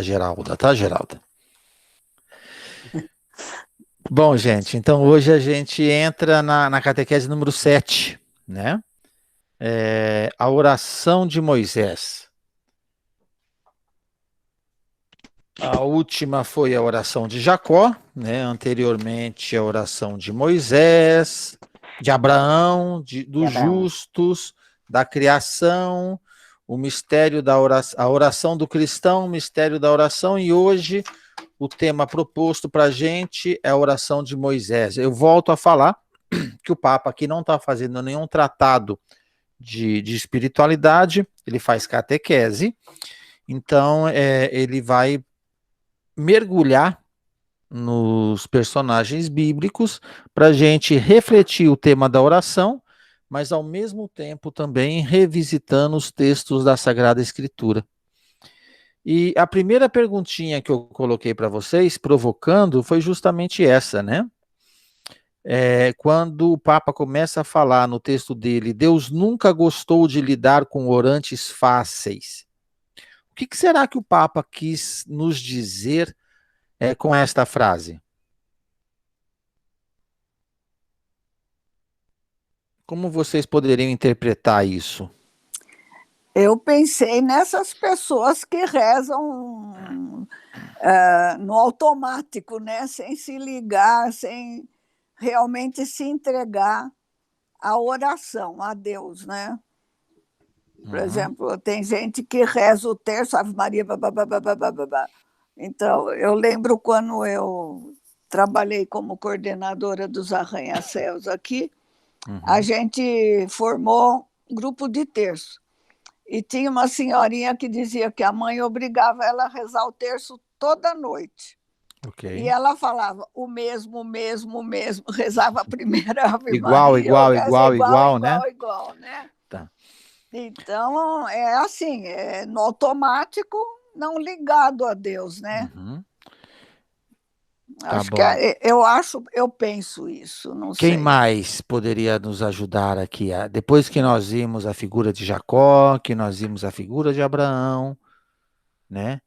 Geralda, tá, Geralda? Bom, gente, então hoje a gente entra na catequese número 7, né? A oração de Moisés. A última foi a oração de Jacó, né? Anteriormente a oração de Moisés, de Abraão, dos justos, da criação, o mistério da oração, a oração do cristão, o mistério da oração, e hoje o tema proposto para a gente é a oração de Moisés. Eu volto a falar que o Papa aqui não está fazendo nenhum tratado de espiritualidade, ele faz catequese, então ele vai mergulhar nos personagens bíblicos para a gente refletir o tema da oração, mas ao mesmo tempo também revisitando os textos da Sagrada Escritura. E a primeira perguntinha que eu coloquei para vocês, provocando, foi justamente essa, né? Quando o Papa começa a falar no texto dele, Deus nunca gostou de lidar com orantes fáceis. O que será que o Papa quis nos dizer com esta frase? Como vocês poderiam interpretar isso? Eu pensei nessas pessoas que rezam no automático, né? Sem se ligar, sem realmente se entregar à oração, a Deus, né? Por exemplo, tem gente que reza o terço, Ave Maria, babá. Então, eu lembro quando eu trabalhei como coordenadora dos arranha-céus aqui, a gente formou um grupo de terço. E tinha uma senhorinha que dizia que a mãe obrigava ela a rezar o terço toda noite. Okay. E ela falava o mesmo, rezava a primeira Ave igual, Maria. igual, né? Igual, né? Tá. Então, é assim, no automático, não ligado a Deus, né? Acho que eu penso isso, não sei. Quem mais poderia nos ajudar aqui? Depois que nós vimos a figura de Jacó, que nós vimos a figura de Abraão, né?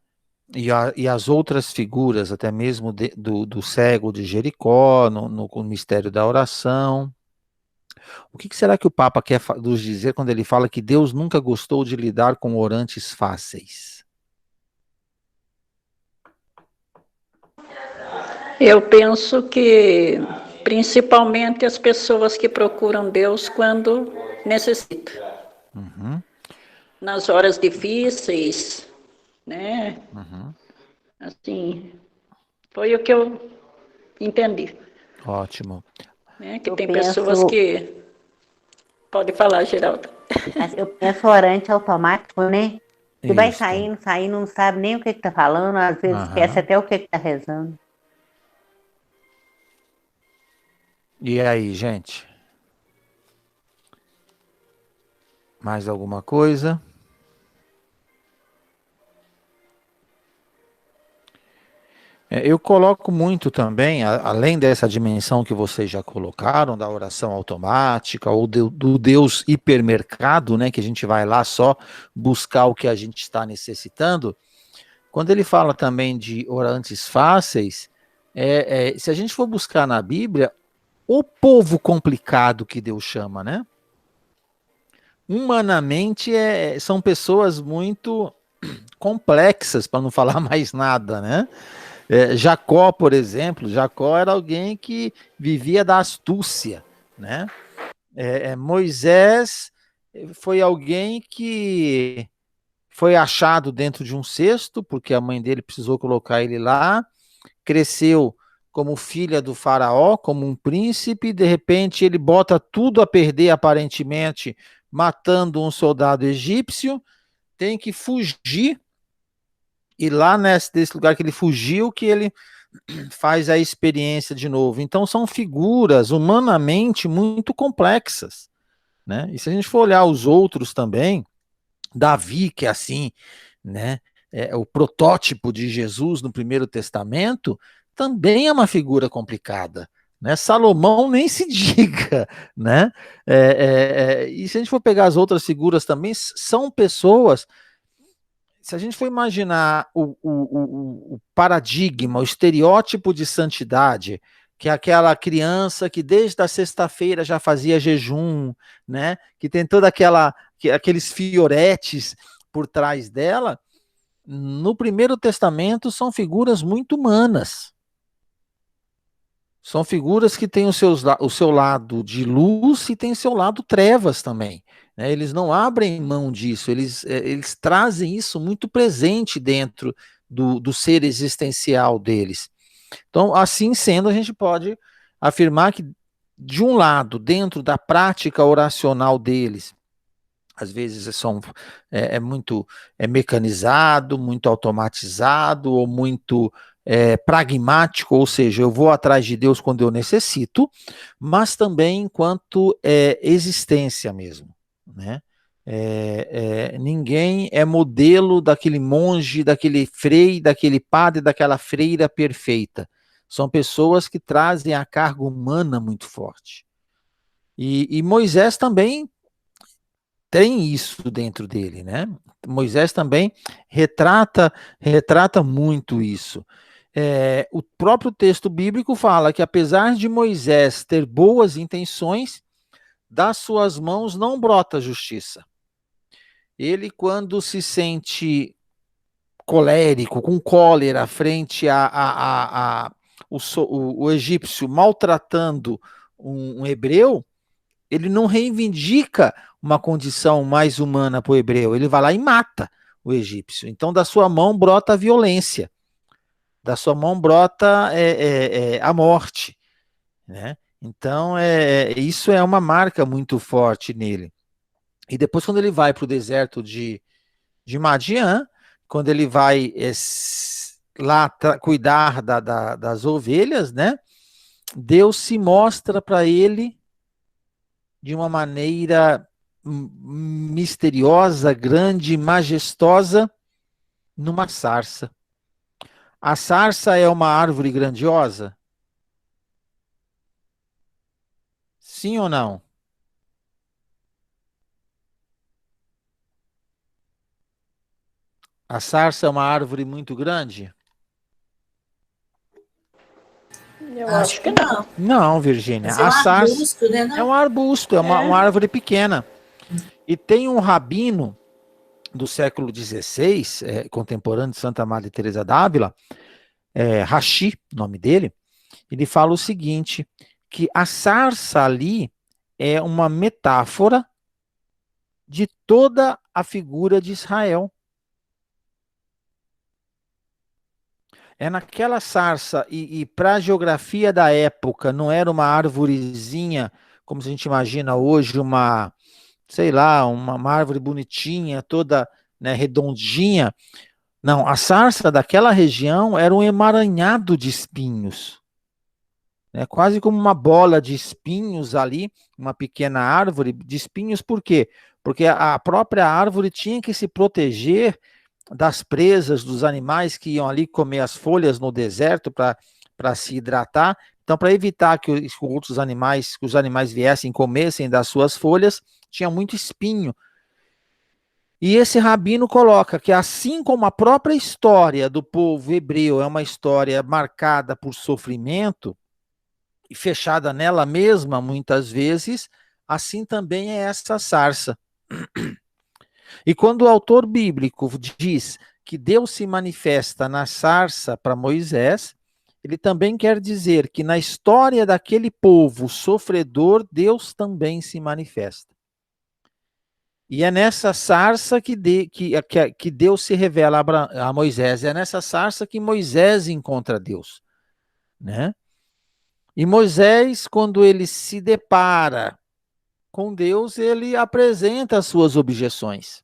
E as outras figuras, até mesmo do cego de Jericó, no mistério da oração. O que será que o Papa quer nos dizer quando ele fala que Deus nunca gostou de lidar com orantes fáceis? Eu penso que, principalmente, as pessoas que procuram Deus quando necessitam. Nas horas difíceis, né? Assim, foi o que eu entendi. Ótimo. Que tem pessoas que... Pode falar, Geralda. Eu penso orante automático, né? Que vai saindo, não sabe nem o que está falando, às vezes esquece até o que está rezando. E aí, gente? Mais alguma coisa? Eu coloco muito também, além dessa dimensão que vocês já colocaram, da oração automática, ou do Deus hipermercado, né, que a gente vai lá só buscar o que a gente está necessitando. Quando ele fala também de orantes fáceis, se a gente for buscar na Bíblia, o povo complicado que Deus chama, né? Humanamente, são pessoas muito complexas, para não falar mais nada, né? Jacó, por exemplo, Jacó era alguém que vivia da astúcia, né? Moisés foi alguém que foi achado dentro de um cesto, porque a mãe dele precisou colocar ele lá, cresceu como filha do faraó, como um príncipe, de repente ele bota tudo a perder, aparentemente, matando um soldado egípcio, tem que fugir, e lá nesse lugar que ele fugiu, que ele faz a experiência de novo. Então são figuras humanamente muito complexas, né? E se a gente for olhar os outros também, Davi, que é assim, né? O protótipo de Jesus no Primeiro Testamento, também é uma figura complicada, né? Salomão nem se diga, né? E se a gente for pegar as outras figuras também, são pessoas... se a gente for imaginar o paradigma, o estereótipo de santidade, que é aquela criança que desde a sexta-feira já fazia jejum, né? Que tem toda aqueles fioretes por trás dela, no Primeiro Testamento são figuras muito humanas. São figuras que têm o seu lado de luz e tem o seu lado trevas também. Né? Eles não abrem mão disso, eles trazem isso muito presente dentro do ser existencial deles. Então, assim sendo, a gente pode afirmar que, de um lado, dentro da prática oracional deles, às vezes muito mecanizado, muito automatizado, ou muito pragmático, ou seja, eu vou atrás de Deus quando eu necessito, mas também enquanto existência mesmo, né? Ninguém é modelo daquele monge, daquele frei, daquele padre, daquela freira perfeita. São pessoas que trazem a carga humana muito forte. E Moisés também tem isso dentro dele, né? Moisés também retrata muito isso. O próprio texto bíblico fala que, apesar de Moisés ter boas intenções, das suas mãos não brota justiça. Ele, quando se sente colérico, com cólera, frente o egípcio maltratando um hebreu, ele não reivindica uma condição mais humana para o hebreu, ele vai lá e mata o egípcio. Então, da sua mão brota a violência, da sua mão brota a morte, né? Então, isso é uma marca muito forte nele. E depois, quando ele vai para o deserto de Madian, quando ele vai lá cuidar das ovelhas, né? Deus se mostra para ele de uma maneira misteriosa, grande, majestosa, numa sarça. A sarça é uma árvore grandiosa? Sim ou não? A sarça é uma árvore muito grande? Eu acho que não. Não, Virgínia. Mas é um arbusto, né? É um arbusto, uma árvore pequena. E tem um rabino do século XVI, contemporâneo de Santa Madre Teresa d'Ávila, Rashi, nome dele, ele fala o seguinte, que a sarça ali é uma metáfora de toda a figura de Israel. É naquela sarça, e para a geografia da época, não era uma árvorezinha, como a gente imagina hoje, sei lá, uma árvore bonitinha, toda, né, redondinha. Não, a sarça daquela região era um emaranhado de espinhos. Né, quase como uma bola de espinhos ali, uma pequena árvore de espinhos, por quê? Porque a própria árvore tinha que se proteger das presas, dos animais que iam ali comer as folhas no deserto para se hidratar. Então, para evitar que os animais viessem e comessem das suas folhas, tinha muito espinho. E esse rabino coloca que, assim como a própria história do povo hebreu é uma história marcada por sofrimento e fechada nela mesma muitas vezes, assim também é essa sarça. E quando o autor bíblico diz que Deus se manifesta na sarça para Moisés, ele também quer dizer que na história daquele povo sofredor, Deus também se manifesta. E é nessa sarça que Deus se revela a Moisés, é nessa sarça que Moisés encontra Deus, né? E Moisés, quando ele se depara com Deus, ele apresenta as suas objeções.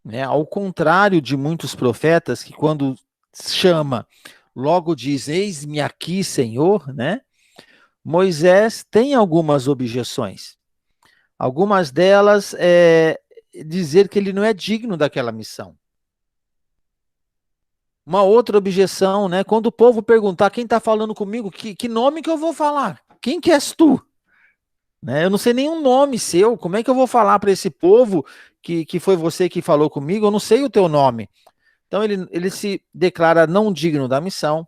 Né? Ao contrário de muitos profetas que, quando chama, logo diz, eis-me aqui, Senhor, né? Moisés tem algumas objeções. Algumas delas dizer que ele não é digno daquela missão. Uma outra objeção, né? Quando o povo perguntar quem está falando comigo, que nome que eu vou falar? Quem que és tu? né? Eu não sei nenhum nome seu. Como é que eu vou falar para esse povo que foi você que falou comigo? Eu não sei o teu nome. Então ele se declara não digno da missão.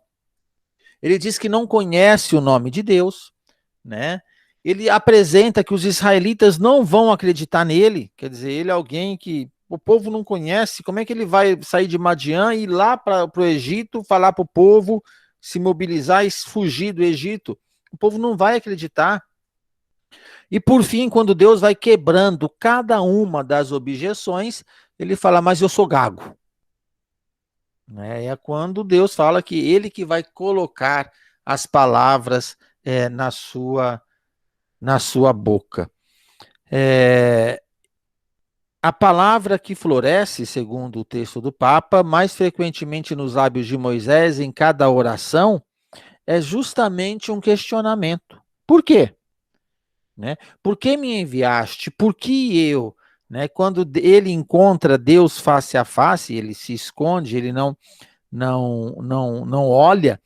Ele diz que não conhece o nome de Deus, né? Ele apresenta que os israelitas não vão acreditar nele, quer dizer, ele é alguém que o povo não conhece. Como é que ele vai sair de Madiã e ir lá para o Egito, falar para o povo, se mobilizar e fugir do Egito? O povo não vai acreditar. E por fim, quando Deus vai quebrando cada uma das objeções, ele fala, mas eu sou gago. É quando Deus fala que ele que vai colocar as palavras na sua boca. A palavra que floresce, segundo o texto do Papa, mais frequentemente nos lábios de Moisés, em cada oração, é justamente um questionamento. Por quê? Né? Por que me enviaste? Por que eu? Né? Quando ele encontra Deus face a face, ele se esconde, ele não olha,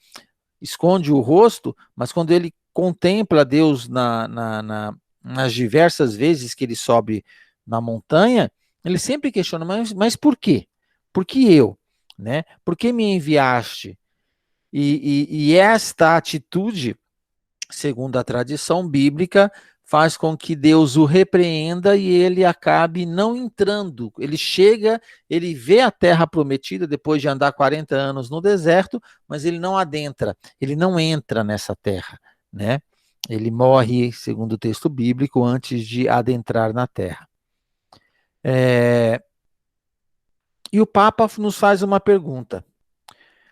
esconde o rosto, mas quando ele contempla Deus nas diversas vezes que ele sobe na montanha, ele sempre questiona, mas por quê? Por que eu? Né? Por que me enviaste? E esta atitude, segundo a tradição bíblica, faz com que Deus o repreenda e ele acabe não entrando. Ele chega, ele vê a terra prometida depois de andar 40 anos no deserto, mas ele não adentra, ele não entra nessa terra, né? Ele morre, segundo o texto bíblico, antes de adentrar na terra. E o Papa nos faz uma pergunta.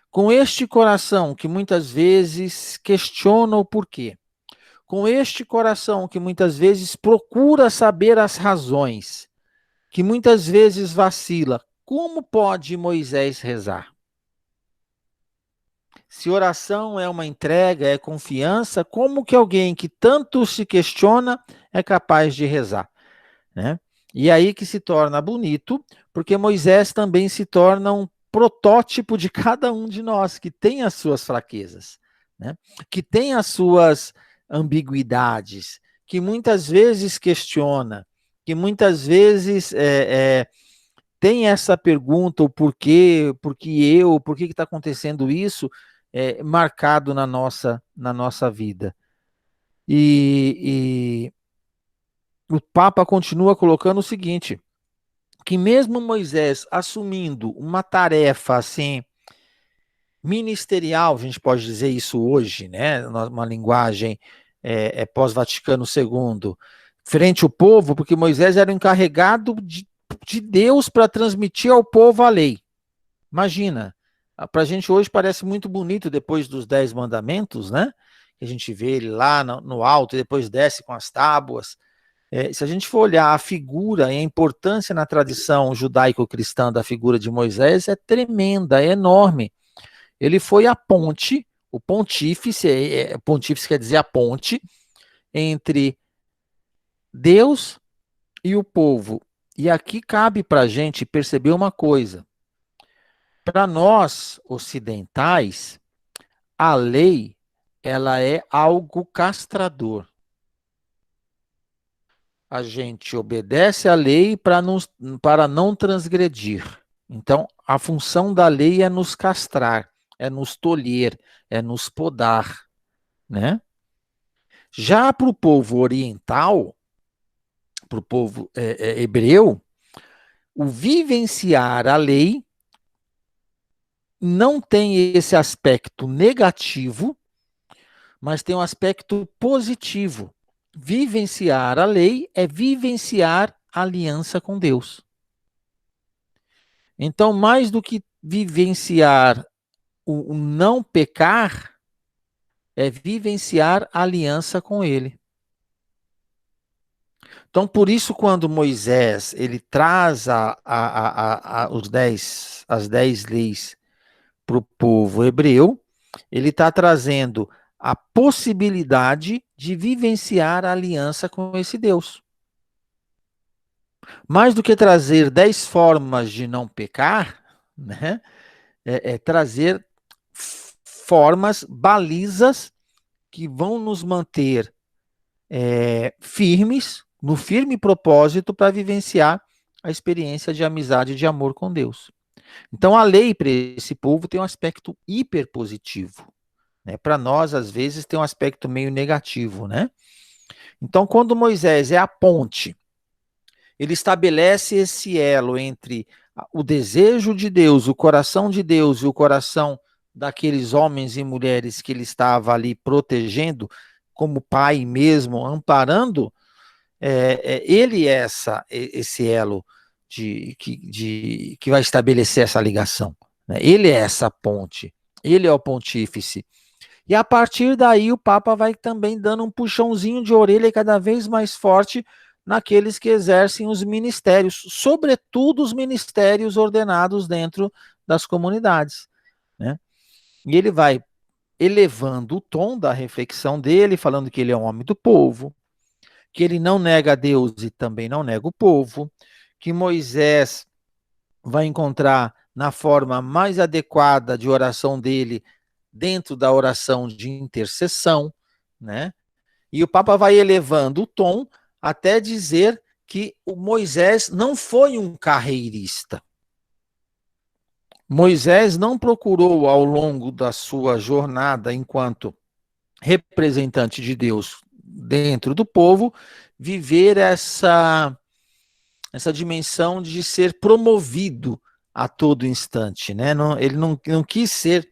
Com este coração que muitas vezes questiona o porquê, com este coração que muitas vezes procura saber as razões, que muitas vezes vacila, como pode Moisés rezar? Se oração é uma entrega, é confiança, como que alguém que tanto se questiona é capaz de rezar? Né? E aí que se torna bonito, porque Moisés também se torna um protótipo de cada um de nós, que tem as suas fraquezas, né? Que tem as suas ambiguidades, que muitas vezes questiona, que muitas vezes tem essa pergunta, o porquê, por que está acontecendo isso, marcado na nossa vida. E o Papa continua colocando o seguinte, que mesmo Moisés assumindo uma tarefa assim, ministerial, a gente pode dizer isso hoje, né, uma linguagem pós-Vaticano II, frente ao povo, porque Moisés era o encarregado de Deus para transmitir ao povo a lei. Imagina, para a gente hoje parece muito bonito depois dos 10 mandamentos, né? Que a gente vê ele lá no alto e depois desce com as tábuas. Se a gente for olhar a figura e a importância na tradição judaico-cristã da figura de Moisés, é tremenda, é enorme. Ele foi a ponte, o pontífice, pontífice quer dizer a ponte, entre Deus e o povo. E aqui cabe para a gente perceber uma coisa. Para nós, ocidentais, a lei, ela é algo castrador. A gente obedece à lei para não transgredir. Então, a função da lei é nos castrar, é nos tolher, é nos podar, né? Já para o povo oriental, para o povo hebreu, o vivenciar a lei não tem esse aspecto negativo, mas tem um aspecto positivo. Vivenciar a lei é vivenciar a aliança com Deus. Então, mais do que vivenciar o não pecar, é vivenciar a aliança com Ele. Então, por isso, quando Moisés ele traz as 10 leis para o povo hebreu, ele está trazendo a possibilidade de vivenciar a aliança com esse Deus. Mais do que trazer 10 formas de não pecar, né, trazer formas, balizas, que vão nos manter firmes, no firme propósito para vivenciar a experiência de amizade e de amor com Deus. Então, a lei para esse povo tem um aspecto hiper positivo. Né? Para nós, às vezes, tem um aspecto meio negativo. Né? Então, quando Moisés é a ponte, ele estabelece esse elo entre o desejo de Deus, o coração de Deus e o coração daqueles homens e mulheres que ele estava ali protegendo, como pai mesmo, amparando, ele é esse elo que vai estabelecer essa ligação. Né? Ele é essa ponte, ele é o pontífice. E a partir daí o Papa vai também dando um puxãozinho de orelha cada vez mais forte naqueles que exercem os ministérios, sobretudo os ministérios ordenados dentro das comunidades. Né? E ele vai elevando o tom da reflexão dele, falando que ele é um homem do povo, que ele não nega Deus e também não nega o povo, que Moisés vai encontrar na forma mais adequada de oração dele dentro da oração de intercessão, né? E o Papa vai elevando o tom até dizer que o Moisés não foi um carreirista. Moisés não procurou, ao longo da sua jornada enquanto representante de Deus dentro do povo, viver essa dimensão de ser promovido a todo instante. Né? Ele não quis ser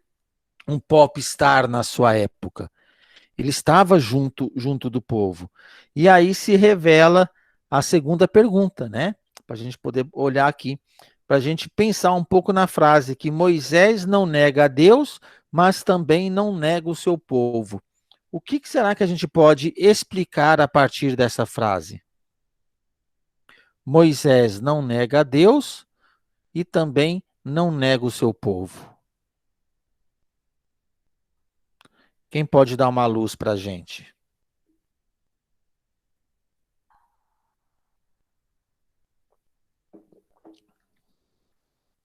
um popstar na sua época. Ele estava junto do povo. E aí se revela a segunda pergunta, né? Para a gente poder olhar aqui, para a gente pensar um pouco na frase que Moisés não nega a Deus, mas também não nega o seu povo. O que será que a gente pode explicar a partir dessa frase? Moisés não nega a Deus e também não nega o seu povo. Quem pode dar uma luz para a gente?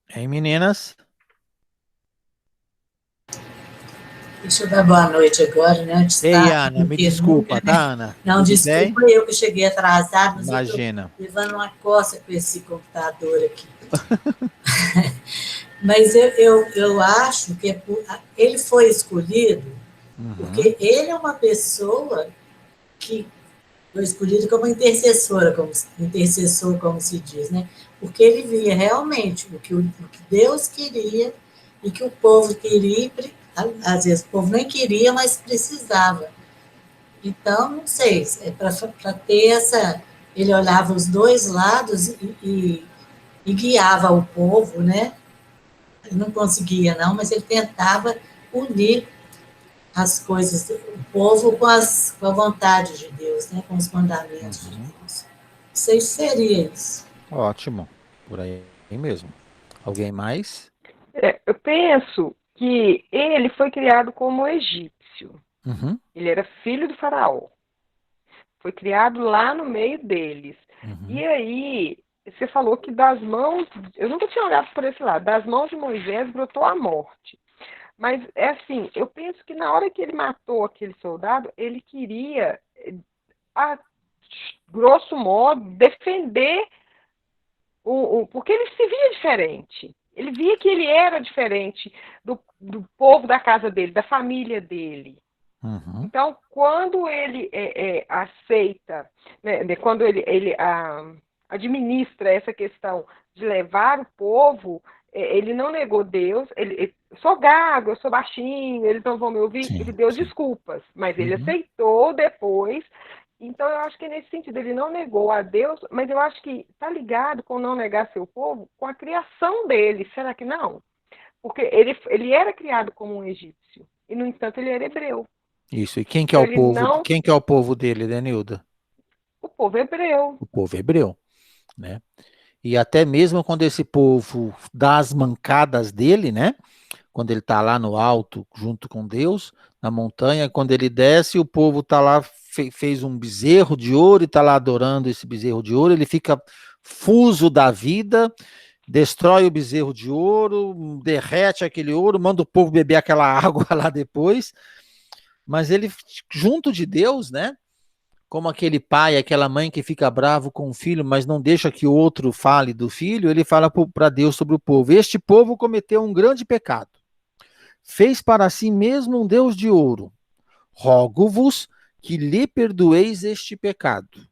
Hein, meninas? Deixa eu dar boa noite agora, né? Antes Ei, Ana, me desculpa, tá, Ana? Não, tudo desculpa bem? eu que cheguei atrasado, mas Imagina. eu tô levando uma coça com esse computador aqui. Mas eu acho que ele foi escolhido porque ele é uma pessoa que foi escolhido como intercessor, como se diz, né? Porque ele via realmente o que Deus queria e que o povo queria. Às vezes o povo nem queria, mas precisava. Então, não sei, para ter essa... Ele olhava os dois lados e guiava o povo, né? Ele não conseguia, não, mas ele tentava unir as coisas, o povo com a vontade de Deus, né? Com os mandamentos de Deus. Não sei se seria isso. Ótimo, por aí mesmo. Alguém mais? Eu penso que ele foi criado como egípcio. Ele era filho do faraó. Foi criado lá no meio deles. E aí, você falou que das mãos... Eu nunca tinha olhado por esse lado. Das mãos de Moisés brotou a morte. Mas, é assim, eu penso que na hora que ele matou aquele soldado, ele queria, a grosso modo, defender porque ele se via diferente. Ele via que ele era diferente do povo da casa dele, da família dele. Então, quando ele aceita, né, quando ele administra essa questão de levar o povo, ele não negou Deus, sou gago, eu sou baixinho, eles não vão me ouvir, ele deu desculpas, mas ele aceitou depois. Então, eu acho que nesse sentido, ele não negou a Deus, mas eu acho que está ligado com não negar seu povo, com a criação dele. Será que não? Porque ele era criado como um egípcio, e, no entanto, ele era hebreu. Isso, e quem que é o povo? Quem que é o povo dele, Denilda? O povo hebreu. O povo hebreu, né? E até mesmo quando esse povo dá as mancadas dele, né? Quando ele está lá no alto, junto com Deus, na montanha, quando ele desce, o povo está lá, fez um bezerro de ouro e está lá adorando esse bezerro de ouro, ele fica fuso da vida, destrói o bezerro de ouro, derrete aquele ouro, manda o povo beber aquela água lá depois, mas ele, junto de Deus, né? como aquele pai, aquela mãe que fica bravo com o filho, mas não deixa que o outro fale do filho, ele fala para Deus sobre o povo: este povo cometeu um grande pecado. Fez para si mesmo um Deus de ouro. Rogo-vos que lhe perdoeis este pecado.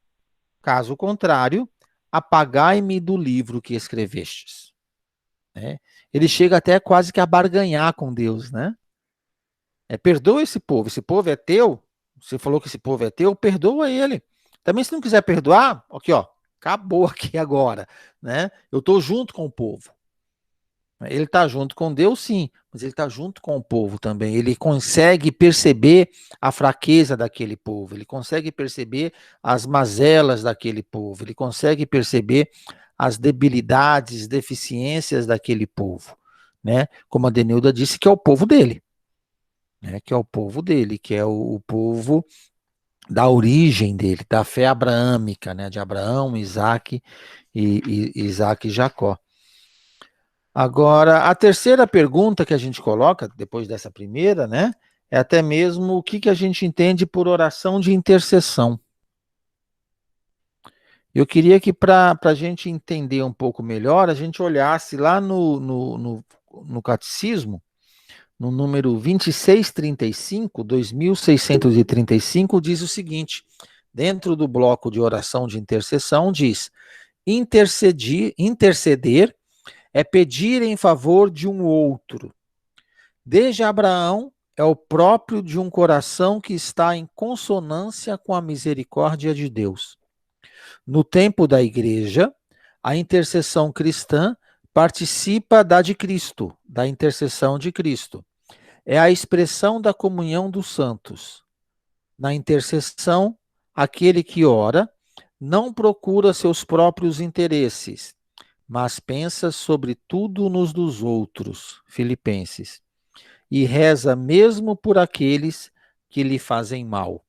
Caso contrário, apagai-me do livro que escrevestes. Ele chega até quase que a barganhar com Deus, né? Perdoa esse povo é teu. Você falou que esse povo é teu, perdoa ele. Também, se não quiser perdoar, aqui, ó, acabou aqui agora, né? Eu estou junto com o povo. Ele está junto com Deus, sim, mas ele está junto com o povo também. Ele consegue perceber a fraqueza daquele povo, ele consegue perceber as mazelas daquele povo, ele consegue perceber as debilidades, deficiências daquele povo, né? Como a Denilda disse, que é o povo dele, né? Que é o povo dele, que é o povo da origem dele, da fé abraâmica, né? De Abraão, Isaac e Jacó. Agora, a terceira pergunta que a gente coloca, depois dessa primeira, né, é até mesmo o que a gente entende por oração de intercessão. Eu queria que, para a gente entender um pouco melhor, a gente olhasse lá no Catecismo, no número 2635, 2635, diz o seguinte: dentro do bloco de oração de intercessão, diz: interceder é pedir em favor de um outro. Desde Abraão, é o próprio de um coração que está em consonância com a misericórdia de Deus. No tempo da Igreja, a intercessão cristã participa da de Cristo, da intercessão de Cristo. É a expressão da comunhão dos santos. Na intercessão, aquele que ora não procura seus próprios interesses, mas pensa sobretudo nos dos outros, Filipenses, e reza mesmo por aqueles que lhe fazem mal.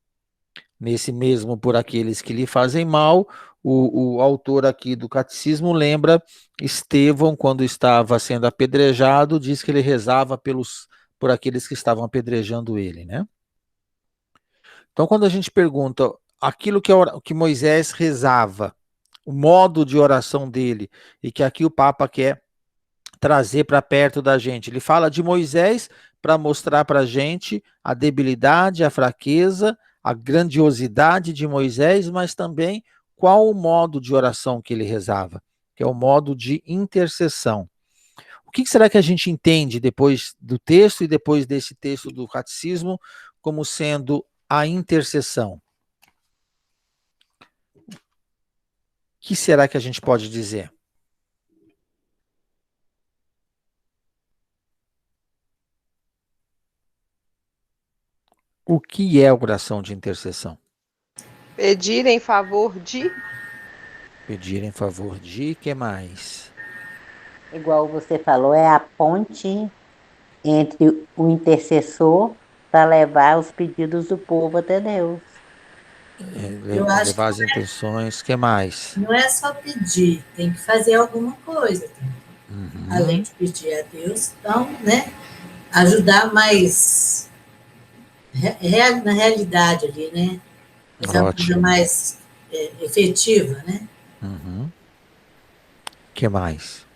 Nesse mesmo por aqueles que lhe fazem mal, o autor aqui do Catecismo lembra Estevão, quando estava sendo apedrejado, diz que ele rezava por aqueles que estavam apedrejando ele, né? Então, quando a gente pergunta aquilo que Moisés rezava, o modo de oração dele, e que aqui o Papa quer trazer para perto da gente. Ele fala de Moisés para mostrar para a gente a debilidade, a fraqueza, a grandiosidade de Moisés, mas também qual o modo de oração que ele rezava, que é o modo de intercessão. O que será que a gente entende depois do texto e depois desse texto do Catecismo como sendo a intercessão? O que será que a gente pode dizer? O que é a oração de intercessão? Pedir em favor de? Pedir em favor de, que mais? Igual você falou, é a ponte entre o intercessor para levar os pedidos do povo até Deus. Levar as intenções, que mais? Não é só pedir, tem que fazer alguma coisa. Além de pedir a Deus, então, né, ajudar mais na realidade ali, né? Fazer uma coisa mais efetiva, né? Que mais?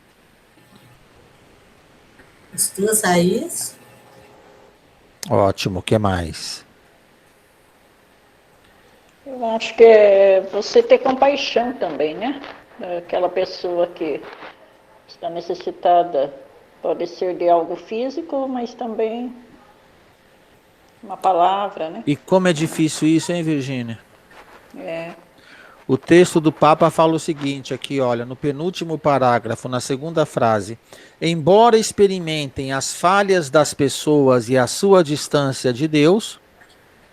As tuas saídas. Ótimo, que mais? Eu acho que é você ter compaixão também, né? Aquela pessoa que está necessitada, pode ser de algo físico, mas também uma palavra, né? E como é difícil isso, hein, Virgínia? É. O texto do Papa fala o seguinte aqui, olha, no penúltimo parágrafo, na segunda frase: embora experimentem as falhas das pessoas e a sua distância de Deus,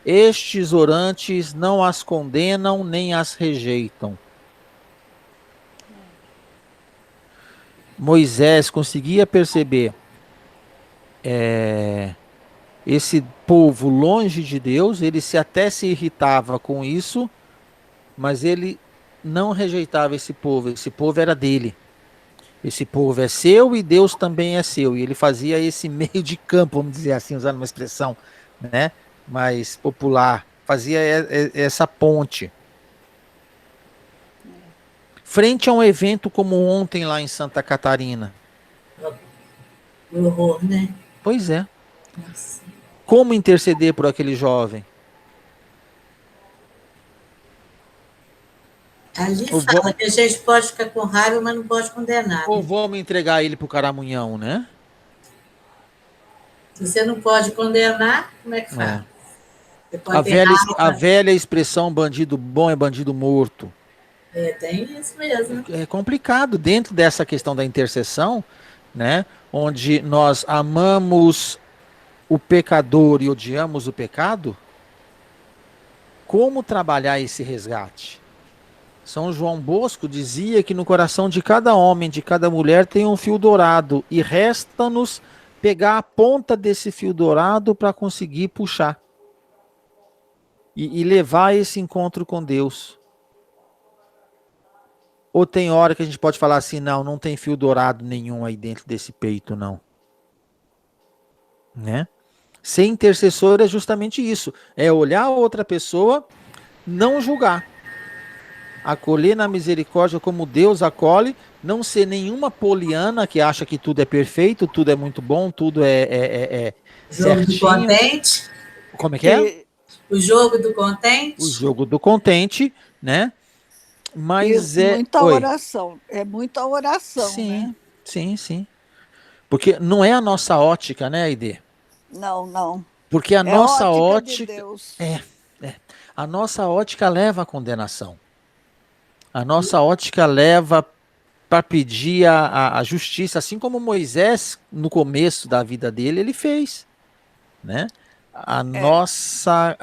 estes orantes não as condenam nem as rejeitam. Moisés conseguia perceber esse povo longe de Deus, ele até se irritava com isso, mas ele não rejeitava esse povo era dele. Esse povo é seu e Deus também é seu. E ele fazia esse meio de campo, vamos dizer assim, usando uma expressão, né, mais popular, fazia essa ponte. Frente a um evento como ontem lá em Santa Catarina. Horror, né? Pois é. Nossa. Como interceder por aquele jovem? Ali fala que a gente pode ficar com raiva, mas não pode condenar. Ou vamos entregar ele para o caramunhão, né? Se você não pode condenar, como é que faz? A velha expressão bandido bom é bandido morto. Tem isso mesmo. É complicado dentro dessa questão da intercessão, né? Onde nós amamos o pecador e odiamos o pecado. Como trabalhar esse resgate? São João Bosco dizia que no coração de cada homem, de cada mulher, tem um fio dourado e resta-nos pegar a ponta desse fio dourado para conseguir puxar e levar esse encontro com Deus. Ou tem hora que a gente pode falar assim, não tem fio dourado nenhum aí dentro desse peito, não. Né? Ser intercessor é justamente isso. É olhar a outra pessoa, não julgar. Acolher na misericórdia como Deus acolhe, não ser nenhuma poliana que acha que tudo é perfeito, tudo é muito bom, tudo é jogo certinho. Do contente. Como é que é? O jogo do contente. O jogo do contente, né? Mas muita oração. É muita oração, sim, né? Sim. Porque não é a nossa ótica, né, Aide? Não. Porque a nossa ótica de Deus. A nossa ótica leva à condenação. A nossa ótica leva para pedir a justiça, assim como Moisés, no começo da vida dele, ele fez. Né? A nossa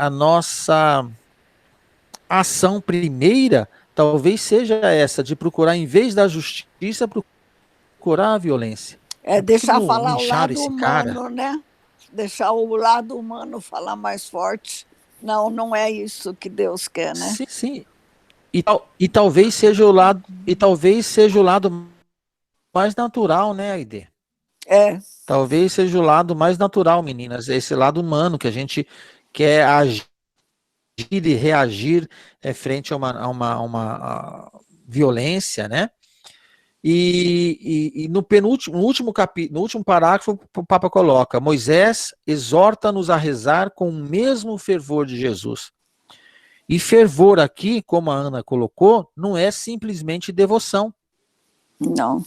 ação primeira talvez seja essa, de procurar, em vez da justiça, procurar a violência. Deixar falar o lado humano, né? Deixar o lado humano falar mais forte. Não é isso que Deus quer, né? Sim. E talvez seja o lado mais natural, né, Aide? Talvez seja o lado mais natural, meninas, esse lado humano que a gente quer agir e reagir frente a uma violência, né? E no último parágrafo, o Papa coloca: Moisés exorta-nos a rezar com o mesmo fervor de Jesus. E fervor aqui, como a Ana colocou, não é simplesmente devoção. Não.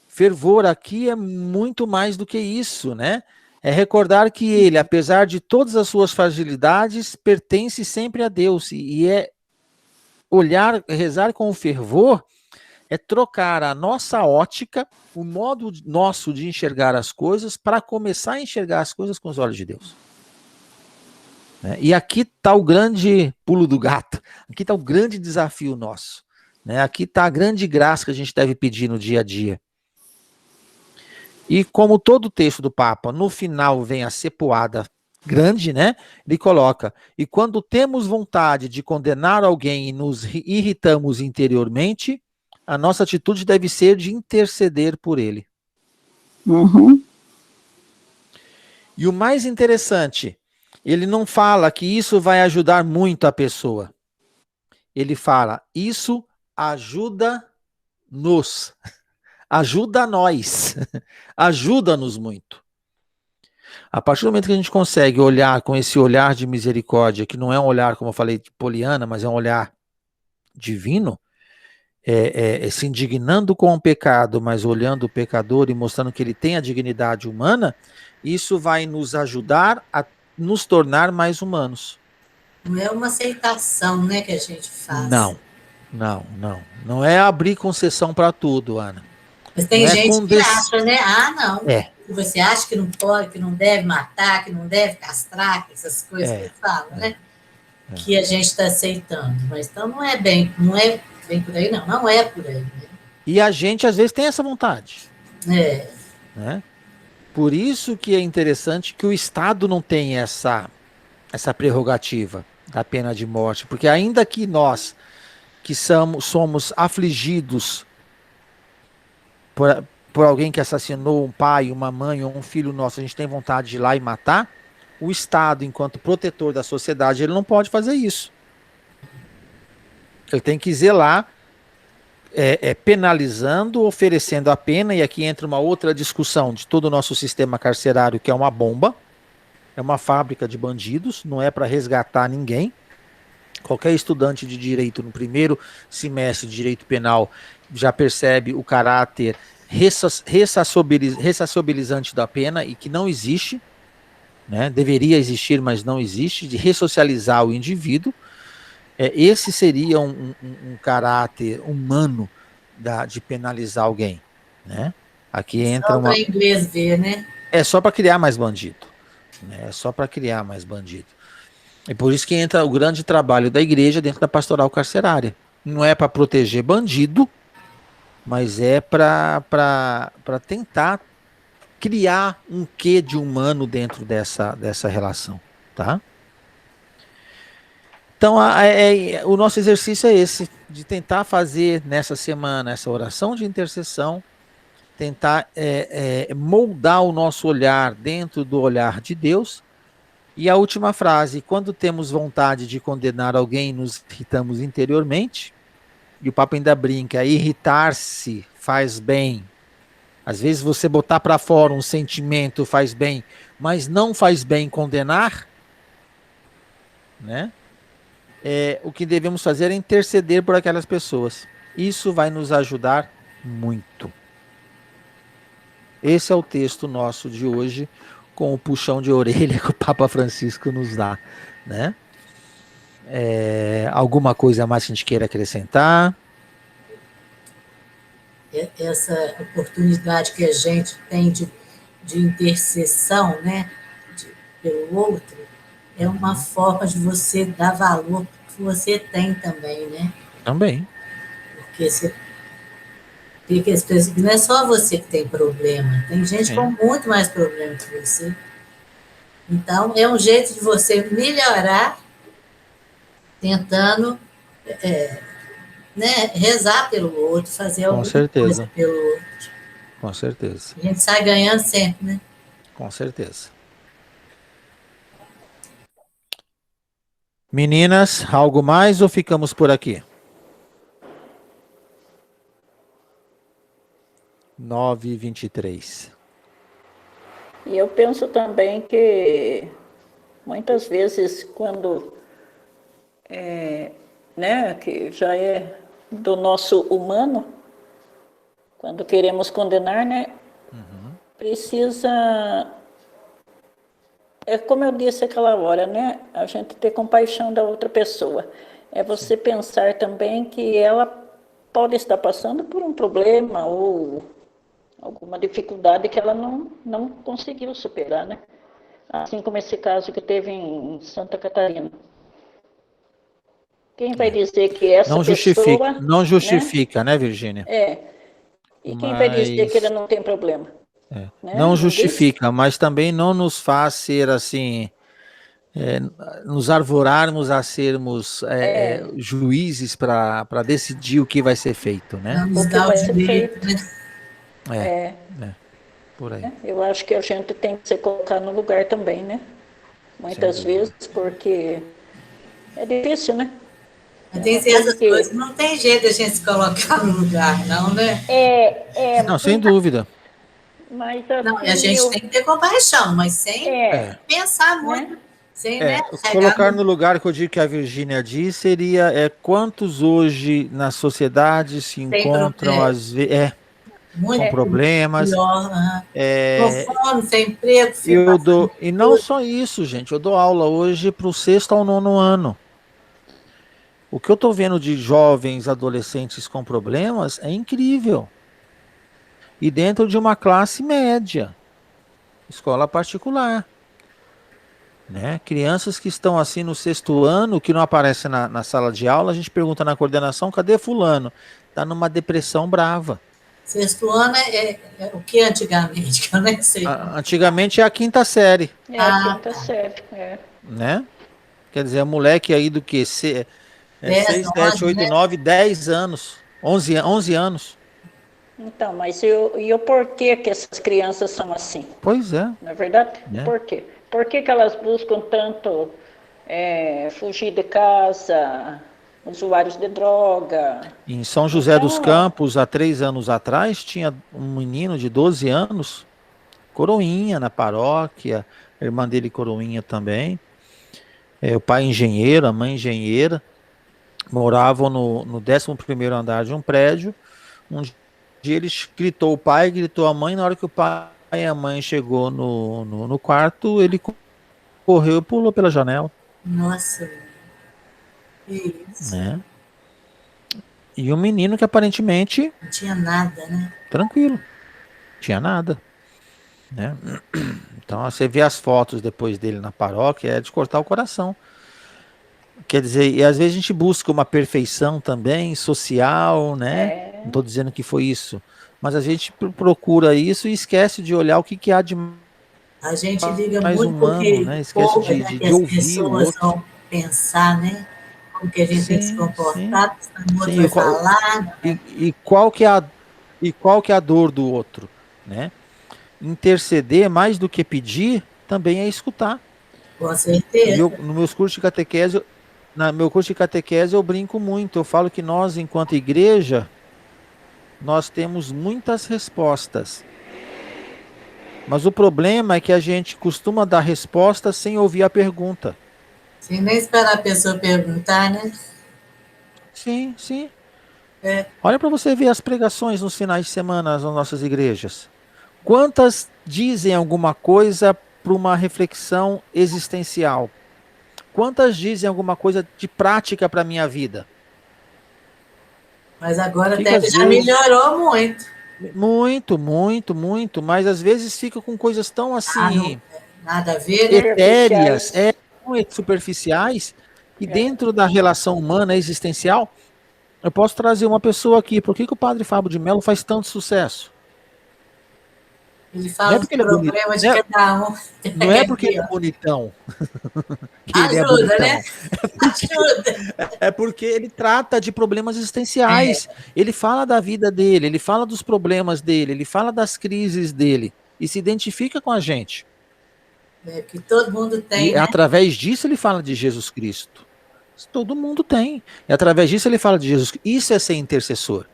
Fervor aqui é muito mais do que isso, né? É recordar que ele, apesar de todas as suas fragilidades, pertence sempre a Deus. E é rezar com fervor, é trocar a nossa ótica, o modo nosso de enxergar as coisas, para começar a enxergar as coisas com os olhos de Deus. E aqui está o grande pulo do gato, aqui está o grande desafio nosso. Aqui está a grande graça que a gente deve pedir no dia a dia. E como todo texto do Papa, no final vem a cepoada grande, né? Ele coloca: e quando temos vontade de condenar alguém e nos irritamos interiormente, a nossa atitude deve ser de interceder por ele. Uhum. E o mais interessante, ele não fala que isso vai ajudar muito a pessoa. Ele fala: isso ajuda-nos. Ajuda nós. Ajuda-nos muito. A partir do momento que a gente consegue olhar com esse olhar de misericórdia, que não é um olhar, como eu falei, de poliana, mas é um olhar divino, se indignando com o pecado, mas olhando o pecador e mostrando que ele tem a dignidade humana, isso vai nos ajudar a nos tornar mais humanos. Não é uma aceitação, né, que a gente faz. Não é abrir concessão para tudo, Ana. Mas tem gente que acha, né? Não. Você acha que não pode, que não deve matar, que não deve castrar, essas coisas que falam, né? Que a gente está aceitando. Mas então não é bem por aí, não é por aí. Né? E a gente, às vezes, tem essa vontade. Né? Por isso que é interessante que o Estado não tem essa prerrogativa da pena de morte, porque ainda que nós, que somos afligidos por alguém que assassinou um pai, uma mãe ou um filho nosso, a gente tem vontade de ir lá e matar, o Estado, enquanto protetor da sociedade, ele não pode fazer isso. Ele tem que zelar, penalizando, oferecendo a pena, e aqui entra uma outra discussão de todo o nosso sistema carcerário, que é uma bomba, é uma fábrica de bandidos, não é para resgatar ninguém. Qualquer estudante de direito no primeiro semestre de direito penal já percebe o caráter ressociabilizante da pena, e que não existe, né? Deveria existir, mas não existe, de ressocializar o indivíduo. Esse seria um caráter humano de penalizar alguém, né? Aqui entra só para inglês ver, né? É só para criar mais bandido, né? É só para criar mais bandido. E por isso que entra o grande trabalho da igreja dentro da pastoral carcerária. Não é para proteger bandido, mas é para tentar criar um quê de humano dentro dessa relação, tá? Então, o nosso exercício é esse, de tentar fazer nessa semana essa oração de intercessão, tentar moldar o nosso olhar dentro do olhar de Deus. E a última frase: quando temos vontade de condenar alguém, nos irritamos interiormente. E o Papa ainda brinca: irritar-se faz bem. Às vezes você botar para fora um sentimento faz bem, mas não faz bem condenar, né? O que devemos fazer é interceder por aquelas pessoas. Isso vai nos ajudar muito. Esse é o texto nosso de hoje, com o puxão de orelha que o Papa Francisco nos dá, né? Alguma coisa mais que a gente queira acrescentar? Essa oportunidade que a gente tem de intercessão, né, pelo outro, é uma forma de você dar valor que você tem também, né? Também. Porque você fica, não é só você que tem problema, tem gente com muito mais problema que você. Então, é um jeito de você melhorar, tentando né, rezar pelo outro, fazer alguma coisa pelo outro. Com certeza. A gente sai ganhando sempre, né? Com certeza. Meninas, algo mais ou ficamos por aqui? 9h23. E eu penso também que muitas vezes quando né, que já é do nosso humano, quando queremos condenar, né, precisa, como eu disse aquela hora, né, a gente ter compaixão da outra pessoa. É você pensar também que ela pode estar passando por um problema ou alguma dificuldade que ela não conseguiu superar, né? Assim como esse caso que teve em Santa Catarina. Quem vai dizer que essa pessoa... Não justifica, né, Virgínia? E quem vai dizer que ele não tem problema? Né? Não justifica, mas também não nos faz ser assim... nos arvorarmos a sermos juízes para decidir o que vai ser feito, né? Vamos dar o direito, né? Por aí. Eu acho que a gente tem que se colocar no lugar também, né? Muitas vezes, porque é difícil, né? Tem certas coisas, não tem jeito de a gente se colocar no lugar, não, né? Não, sem dúvida. Mas assim, não, a gente tem que ter compaixão, mas sem pensar muito. Né? Sem, colocar no lugar que eu digo que a Virgínia disse seria quantos hoje na sociedade se encontram às vezes com problemas, com fome, sem emprego. E não só isso, gente, eu dou aula hoje para o 6º ao 9º ano. O que eu estou vendo de jovens, adolescentes com problemas é incrível. E dentro de uma classe média, escola particular. Né? Crianças que estão assim no 6º ano, que não aparecem na sala de aula, a gente pergunta na coordenação, cadê fulano? Está numa depressão brava. 6º ano é o que antigamente? Que eu nem sei. Antigamente é a 5ª série. A 5ª série, Né? Quer dizer, a moleque aí do que? 6, 7, 8, 9, 10 anos. 11 anos. Então, mas e o porquê que essas crianças são assim? Pois é. Não é verdade? Por quê? por que elas buscam tanto fugir de casa, usuários de droga? Em São José dos Campos, há 3 anos atrás, tinha um menino de 12 anos, coroinha na paróquia, a irmã dele coroinha também, o pai engenheiro, a mãe engenheira, moravam no 11º andar de um prédio. Um dia ele gritou o pai, gritou a mãe, na hora que o pai e a mãe chegou no quarto, ele correu e pulou pela janela. Nossa, isso. Né? E um menino que aparentemente... Não tinha nada, né? Tranquilo, não tinha nada. Né? Então você vê as fotos depois dele na paróquia, é de cortar o coração. Quer dizer, e às vezes a gente busca uma perfeição também, social, né? Não estou dizendo que foi isso, mas a gente procura isso e esquece de olhar o que há de a gente liga mais muito humano, porque né? Esquece de ouvir as pessoas vão pensar, né? Como que a gente tem que se comportar, o outro vai falar. E qual que é a dor do outro, né? Interceder mais do que pedir também é escutar. Com certeza. No meu curso de catequese, eu brinco muito. Eu falo que nós, enquanto igreja, nós temos muitas respostas. Mas o problema é que a gente costuma dar resposta sem ouvir a pergunta. Sem nem esperar a pessoa perguntar, né? Sim, sim. Olha para você ver as pregações nos finais de semana nas nossas igrejas. Quantas dizem alguma coisa para uma reflexão existencial? Quantas dizem alguma coisa de prática para a minha vida? Mas agora até já melhorou muito. Muito, mas às vezes fica com coisas tão assim... nada a ver, né? Etéreas, superficiais, e dentro da relação humana existencial, eu posso trazer uma pessoa aqui. Por que o padre Fábio de Mello faz tanto sucesso? Ele fala dos problemas de cada um. Não é porque ele é bonitão. Ajuda, né? Ajuda. É porque ele trata de problemas existenciais. Ele fala da vida dele, ele fala dos problemas dele, ele fala das crises dele e se identifica com a gente. Que todo mundo tem, né? Através disso ele fala de Jesus Cristo. Todo mundo tem. E através disso ele fala de Jesus Cristo. Isso é ser intercessor.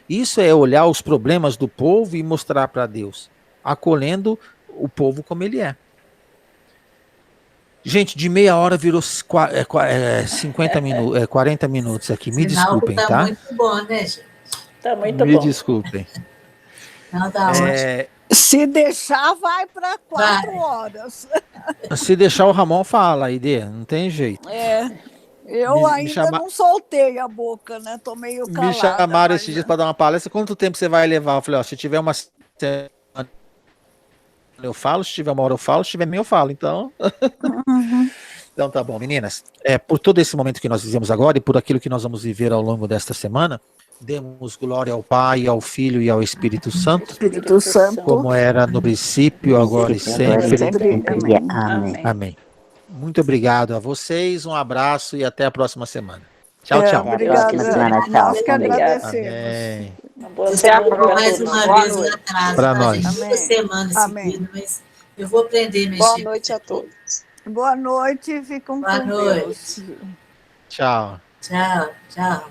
Isso é olhar os problemas do povo e mostrar para Deus, acolhendo o povo como ele é. Gente, de meia hora virou 40 minutos aqui. Me desculpem, tá? Tá muito bom, né, gente? Tá muito bom. Me desculpem. Não, tá ótimo. Se deixar, vai para 4 horas. Se deixar, o Ramon fala, Aide, não tem jeito. Eu ainda não soltei a boca, né? Tô meio calada. Me chamaram esses dias para dar uma palestra. Quanto tempo você vai levar? Eu falei, ó, se tiver uma semana eu falo, se tiver uma hora eu falo, se tiver meia eu falo. Então, então tá bom, meninas. Por todo esse momento que nós vivemos agora e por aquilo que nós vamos viver ao longo desta semana, demos glória ao Pai, ao Filho e ao Espírito Santo. Espírito Santo. Como era no princípio, agora e sempre. Amém. Amém. Muito obrigado a vocês, um abraço e até a próxima semana. Tchau, tchau. Obrigada. Nós que agradecemos. Amém. Você aprendeu mais uma vez um atraso. Para nós. 2 semanas seguidas, mas eu vou aprender a mexer. Boa noite a todos. Boa noite, ficam com Deus. Tchau. Tchau, tchau.